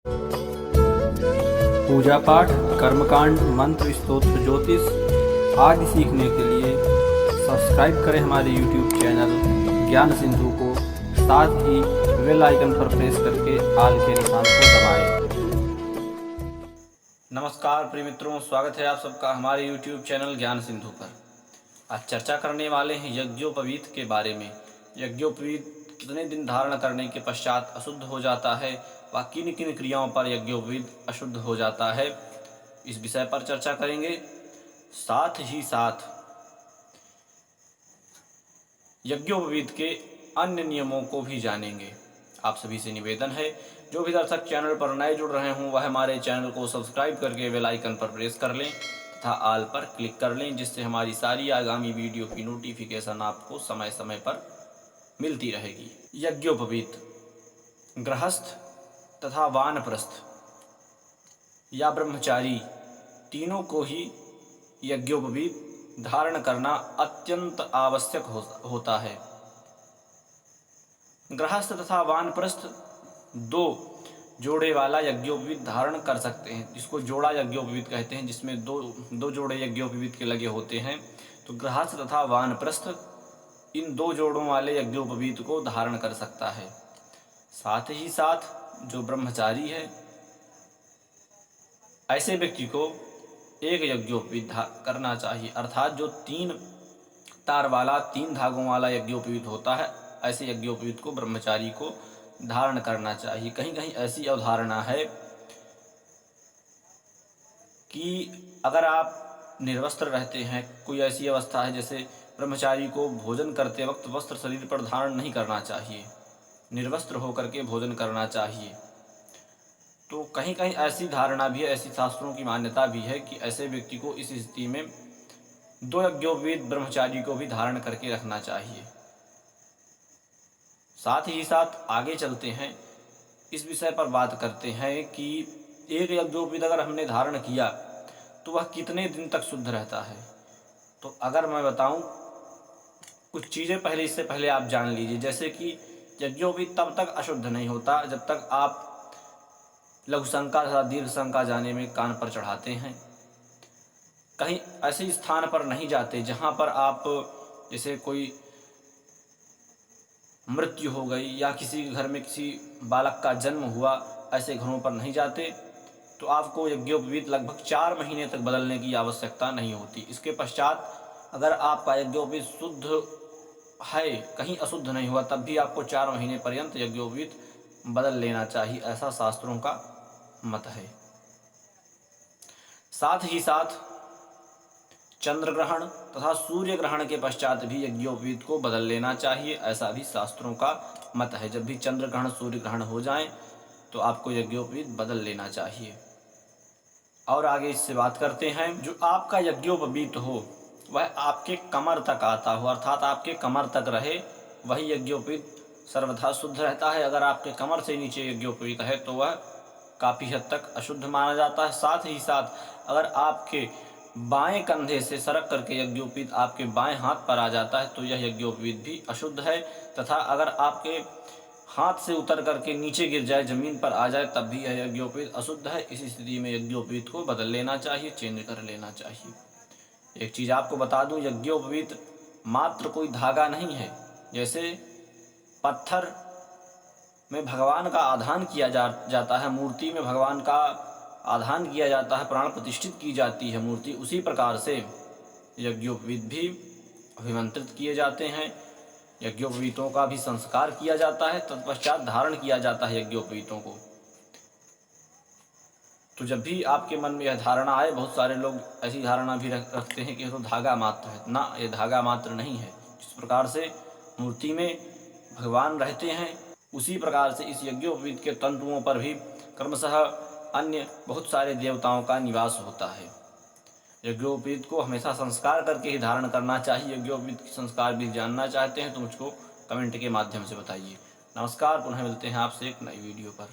पूजा पाठ, कर्मकांड, मंत्र, स्तोत्र, ज्योतिष आदि सीखने के लिए सब्सक्राइब करें हमारे YouTube चैनल ज्ञान सिंधु को। साथ ही बेल आइकन पर प्रेस करके आल के निशान को दबाएं। नमस्कार प्रिय मित्रों, स्वागत है आप सबका हमारे YouTube चैनल ज्ञान सिंधु पर। आज चर्चा करने वाले हैं यज्ञोपवीत के बारे में। यज्ञोपवीत कितने दिन धारण करने के पश्चात अशुद्ध हो जाता है व किन किन क्रियाओं पर यज्ञोपवीत अशुद्ध हो जाता है, इस विषय पर चर्चा करेंगे। साथ ही साथ यज्ञोपवीत के अन्य नियमों को भी जानेंगे। आप सभी से निवेदन है, जो भी दर्शक चैनल पर नए जुड़ रहे हों वह हमारे चैनल को सब्सक्राइब करके बेल आइकन पर प्रेस कर लें तथा आल पर क्लिक कर लें, जिससे हमारी सारी आगामी वीडियो की नोटिफिकेशन आपको समय समय पर मिलती रहेगी। यज्ञोपवीत गृहस्थ तथा वानप्रस्थ या ब्रह्मचारी तीनों को ही यज्ञोपवीत धारण करना अत्यंत आवश्यक होता है। गृहस्थ तथा वानप्रस्थ दो जोड़े वाला यज्ञोपवीत धारण कर सकते हैं, जिसको जोड़ा यज्ञोपवीत कहते हैं, जिसमें दो जोड़े यज्ञोपवीत के लगे होते हैं। तो गृहस्थ तथा वानप्रस्थ इन दो जोड़ों वाले यज्ञोपवीत को धारण कर सकता है। साथ ही साथ जो ब्रह्मचारी है, ऐसे व्यक्ति को एक यज्ञोपवीत करना चाहिए, अर्थात जो 3 तार वाला 3 धागों वाला यज्ञोपवीत होता है, ऐसे यज्ञोपवीत को ब्रह्मचारी को धारण करना चाहिए। कहीं कहीं ऐसी अवधारणा है कि अगर आप निर्वस्त्र रहते हैं, कोई ऐसी अवस्था है जैसे ब्रह्मचारी को भोजन करते वक्त वस्त्र शरीर पर धारण नहीं करना चाहिए, निर्वस्त्र होकर के भोजन करना चाहिए। तो कहीं कहीं ऐसी धारणा भी है, ऐसी शास्त्रों की मान्यता भी है कि ऐसे व्यक्ति को इस स्थिति में 2 यज्ञोपवीत ब्रह्मचारी को भी धारण करके रखना चाहिए। साथ ही साथ आगे चलते हैं, इस विषय पर बात करते हैं कि एक यज्ञोपवीत अगर हमने धारण किया तो वह कितने दिन तक शुद्ध रहता है। तो अगर मैं बताऊं, कुछ चीज़ें इससे पहले आप जान लीजिए। जैसे कि यज्ञोपवीत तब तक अशुद्ध नहीं होता जब तक आप लघु शंका तथा दीर्घ शंका जाने में कान पर चढ़ाते हैं, कहीं ऐसे स्थान पर नहीं जाते जहां पर आप, जैसे कोई मृत्यु हो गई या किसी घर में किसी बालक का जन्म हुआ, ऐसे घरों पर नहीं जाते। तो आपको यज्ञोपवीत लगभग 4 महीने तक बदलने की आवश्यकता नहीं होती। इसके पश्चात अगर आपका यज्ञोपवीत शुद्ध है, कहीं अशुद्ध नहीं हुआ, तब भी आपको 4 महीने पर्यंत यज्ञोपवीत बदल लेना चाहिए, ऐसा शास्त्रों का मत है। साथ ही साथ चंद्र ग्रहण तथा सूर्य ग्रहण के पश्चात भी यज्ञोपवीत को बदल लेना चाहिए, ऐसा भी शास्त्रों का मत है। जब भी चंद्र ग्रहण सूर्य ग्रहण हो जाए तो आपको यज्ञोपवीत बदल लेना चाहिए। और आगे इससे बात करते हैं, जो आपका यज्ञोपवीत हो वह आपके कमर तक आता हो, अर्थात आपके कमर तक रहे, वही यज्ञोपवीत सर्वथा शुद्ध रहता है। अगर आपके कमर से नीचे यज्ञोपवीत है तो वह काफ़ी हद तक अशुद्ध माना जाता है। साथ ही साथ अगर आपके बाएं कंधे से सरक करके यज्ञोपवीत आपके बाएं हाथ पर आ जाता है तो यह यज्ञोपवीत भी अशुद्ध है। तथा अगर आपके हाथ से उतर करके नीचे गिर जाए, जमीन पर आ जाए, तब भी यह यज्ञोपवीत अशुद्ध है। इस स्थिति में यज्ञोपवीत को बदल लेना चाहिए, चेंज कर लेना चाहिए। एक चीज़ आपको बता दूं, यज्ञोपवीत मात्र कोई धागा नहीं है। जैसे पत्थर में भगवान का आधान किया जाता है, मूर्ति में भगवान का आधान किया जाता है, प्राण प्रतिष्ठित की जाती है मूर्ति, उसी प्रकार से यज्ञोपवीत भी अभिमंत्रित किए जाते हैं। यज्ञोपवीतों का भी संस्कार किया जाता है, तत्पश्चात धारण किया जाता है यज्ञोपवीतों को। तो जब भी आपके मन में यह धारणा आए, बहुत सारे लोग ऐसी धारणा भी रखते हैं कि तो धागा मात्र है। ना, ये धागा मात्र नहीं है। जिस प्रकार से मूर्ति में भगवान रहते हैं, उसी प्रकार से इस यज्ञोपवीत के तंतुओं पर भी क्रमशः अन्य बहुत सारे देवताओं का निवास होता है। यज्ञोपवीत को हमेशा संस्कार करके ही धारण करना चाहिए। यज्ञोपवीत की संस्कार भी जानना चाहते हैं तो मुझको कमेंट के माध्यम से बताइए। नमस्कार, पुनः मिलते हैं आपसे एक नई वीडियो पर।